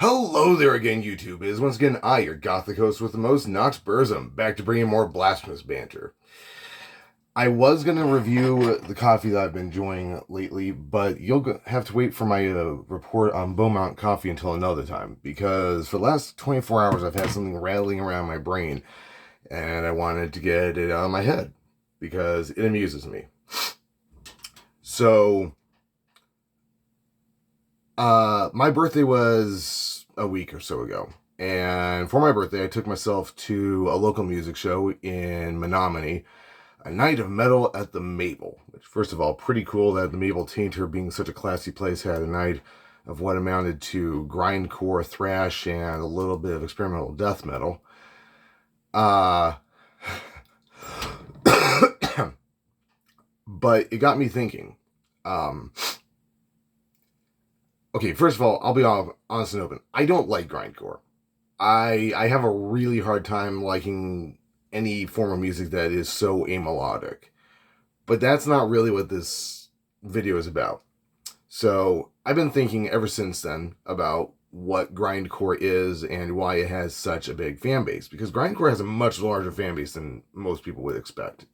Hello there again, YouTube. It is once again I, your gothic host with the most, Knox, back to bring you more blasphemous banter. I was going to review the coffee that I've been enjoying lately, but you'll have to wait for my report on Beaumont coffee until another time, because for the last 24 hours I've had something rattling around my brain, and I wanted to get it out of my head, because it amuses me. So, my birthday was a week or so ago. And for my birthday, I took myself to a local music show in Menominee, a night of metal at the Maple. Which, first of all, pretty cool that the Maple Tainter, being such a classy place, had a night of what amounted to grindcore, thrash, and a little bit of experimental death metal. But it got me thinking. Okay, first of all, I'll be honest and open. I don't like grindcore. I have a really hard time liking any form of music that is so amelodic. But that's not really what this video is about. So I've been thinking ever since then about what grindcore is and why it has such a big fan base. Because grindcore has a much larger fan base than most people would expect.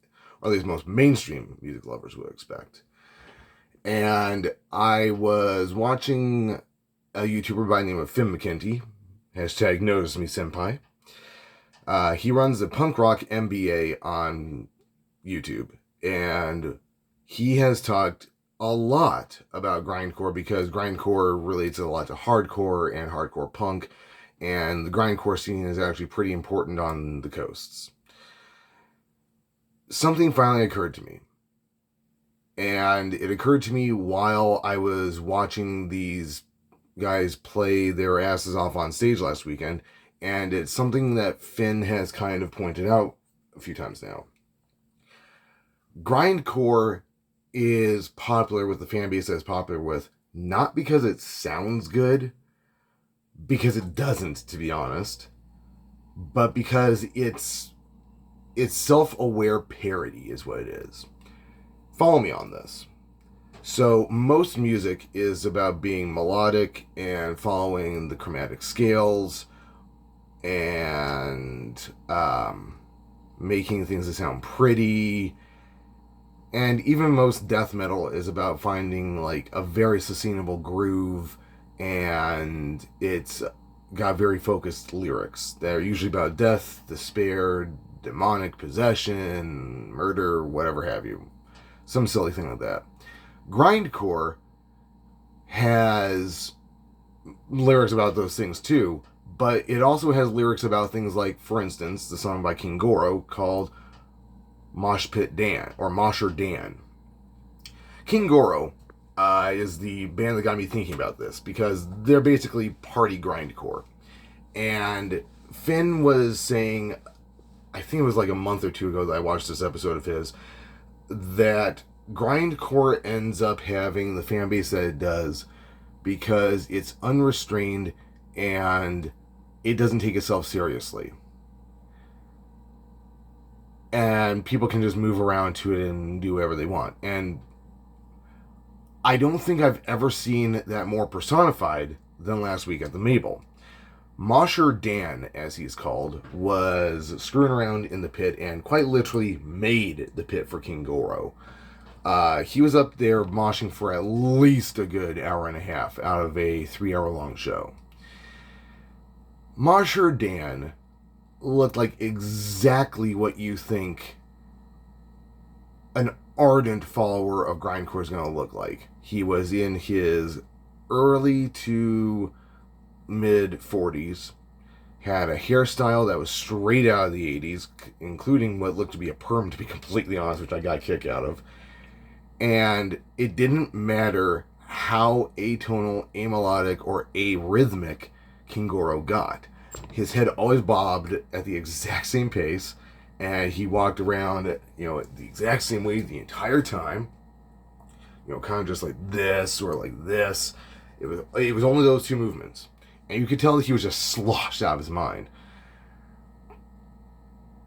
Or at least most mainstream music lovers would expect. And I was watching a YouTuber by the name of Finn McKenty, hashtag notice me senpai. He runs the Punk Rock MBA on YouTube, and he has talked a lot about grindcore because grindcore relates a lot to hardcore and hardcore punk, and the grindcore scene is actually pretty important on the coasts. Something finally occurred to me. And it occurred to me while I was watching these guys play their asses off on stage last weekend. And it's something that Finn has kind of pointed out a few times now. Grindcore is popular with the fan base that it's popular with, not because it sounds good, because it doesn't, to be honest, but because it's self-aware parody is what it is. Follow me on this. So most music is about being melodic and following the chromatic scales and making things that sound pretty. And even most death metal is about finding like a very sustainable groove, and it's got very focused lyrics that are usually about death, despair, demonic possession, murder, whatever have you. Some silly thing like that. Grindcore has lyrics about those things too, but it also has lyrics about things like, for instance, the song by King Goro called Mosh Pit Dan, or Mosher Dan. King Goro is the band that got me thinking about this, because they're basically party grindcore. And Finn was saying, I think it was like a month or two ago that I watched this episode of his, that grindcore ends up having the fan base that it does because it's unrestrained and it doesn't take itself seriously. And people can just move around to it and do whatever they want. And I don't think I've ever seen that more personified than last week at the Maple. Mosher Dan, as he's called, was screwing around in the pit and quite literally made the pit for King Goro. He was up there moshing for at least a good hour and a half out of a 3-hour-long show. Mosher Dan looked like exactly what you think an ardent follower of grindcore is going to look like. He was in his early to mid 40s, had a hairstyle that was straight out of the 80s, including what looked to be a perm, to be completely honest, which I got a kick out of. And it didn't matter how atonal, amelodic, or arrhythmic King Goro got. His head always bobbed at the exact same pace, and he walked around, the exact same way the entire time. Kind of just like this or like this. It was only those two movements. And you could tell that he was just sloshed out of his mind.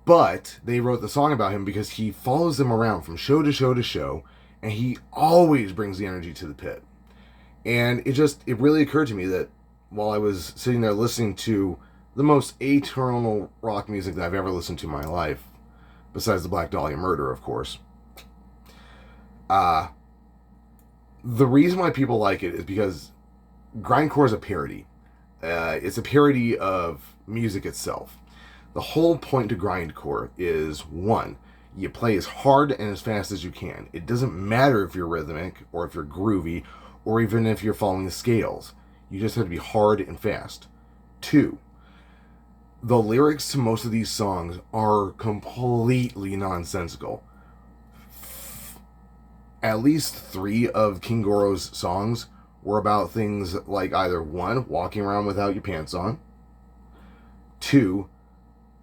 But they wrote the song about him because he follows them around from show to show to show, and he always brings the energy to the pit. And it really occurred to me that while I was sitting there listening to the most atonal rock music that I've ever listened to in my life, besides the Black Dahlia Murder, of course. The reason why people like it is because grindcore is a parody. It's a parody of music itself. The whole point to grindcore is, one, you play as hard and as fast as you can. It doesn't matter if you're rhythmic or if you're groovy or even if you're following the scales. You just have to be hard and fast. Two, the lyrics to most of these songs are completely nonsensical. At least 3 of King Goro's songs were about things like either 1, walking around without your pants on, 2,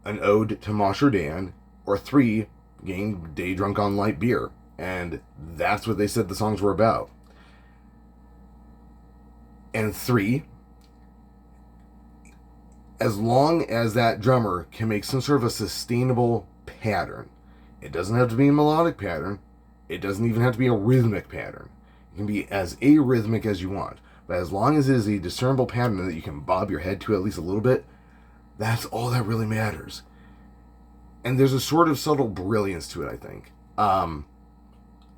an ode to Mosher Dan, or 3, getting day drunk on light beer. And that's what they said the songs were about. And 3, as long as that drummer can make some sort of a sustainable pattern, it doesn't have to be a melodic pattern, it doesn't even have to be a rhythmic pattern. It can be as arrhythmic as you want, but as long as it is a discernible pattern that you can bob your head to at least a little bit, that's all that really matters. And there's a sort of subtle brilliance to it, I think.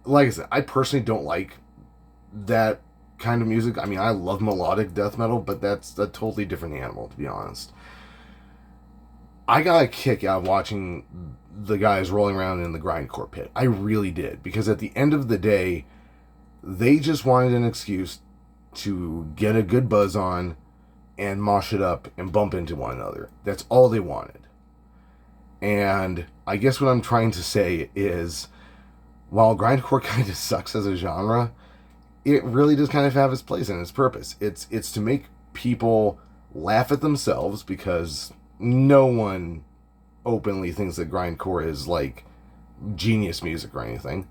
Like I said, I personally don't like that kind of music. I mean, I love melodic death metal, but that's a totally different animal, to be honest. I got a kick out of watching the guys rolling around in the grindcore pit. I really did, because at the end of the day, they just wanted an excuse to get a good buzz on and mosh it up and bump into one another. That's all they wanted. And I guess what I'm trying to say is, while grindcore kind of sucks as a genre, it really does kind of have its place and its purpose. It's to make people laugh at themselves, because no one openly thinks that grindcore is like genius music or anything.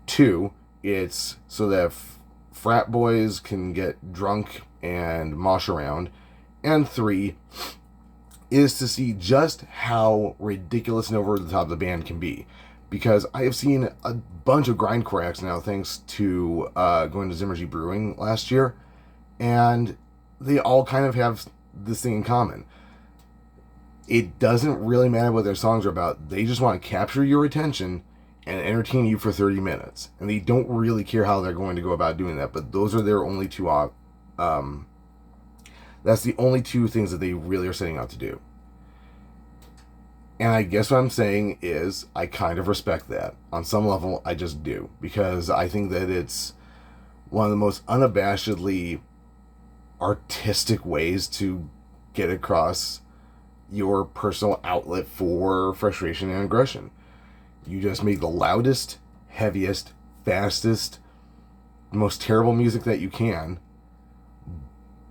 2, it's so that frat boys can get drunk and mosh around. And 3 is to see just how ridiculous and over the top the band can be. Because I have seen a bunch of grindcore acts now, thanks to going to Zimmergy Brewing last year, and they all kind of have this thing in common. It doesn't really matter what their songs are about. They just want to capture your attention and entertain you for 30 minutes. And they don't really care how they're going to go about doing that, but those are their only two that's the only 2 things that they really are setting out to do. And I guess what I'm saying is, I kind of respect that. On some level, I just do. Because I think that it's one of the most unabashedly artistic ways to get across your personal outlet for frustration and aggression. You just make the loudest, heaviest, fastest, most terrible music that you can.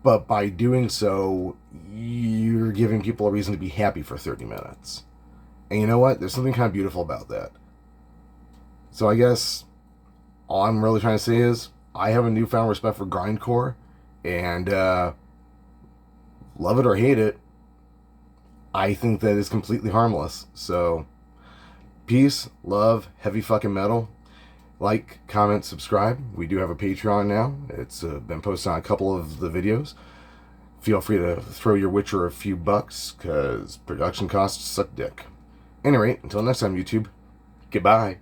But by doing so, you're giving people a reason to be happy for 30 minutes. And you know what? There's something kind of beautiful about that. So I guess all I'm really trying to say is, I have a newfound respect for grindcore, and love it or hate it, I think that is completely harmless. So, peace, love, heavy fucking metal. Like, comment, subscribe. We do have a Patreon now. It's been posted on a couple of the videos. Feel free to throw your Witcher a few bucks, because production costs suck dick. Anyway, until next time, YouTube, goodbye.